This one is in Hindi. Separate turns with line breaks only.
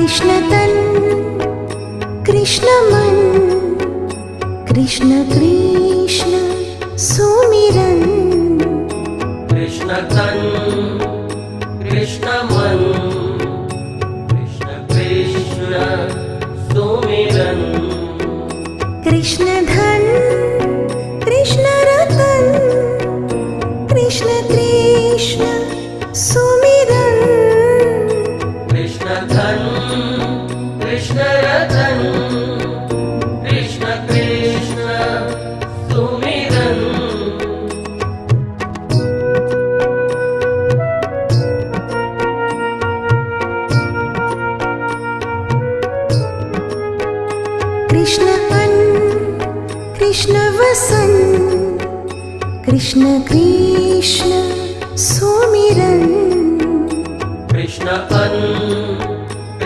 कृष्ण तन कृष्ण मन कृष्ण कृष्ण सुमिरन
कृष्ण तन कृष्ण मन कृष्ण कृष्ण सुमिरन
कृष्ण धन कृष्ण रतन कृष्ण कृष्ण सुमिरन
कृष्ण धन कृष्ण रतन कृष्ण कृष्ण सुमिरन
कृष्ण अन्न कृष्ण वसन कृष्ण कृष्ण सुमिरन
कृष्ण अन्न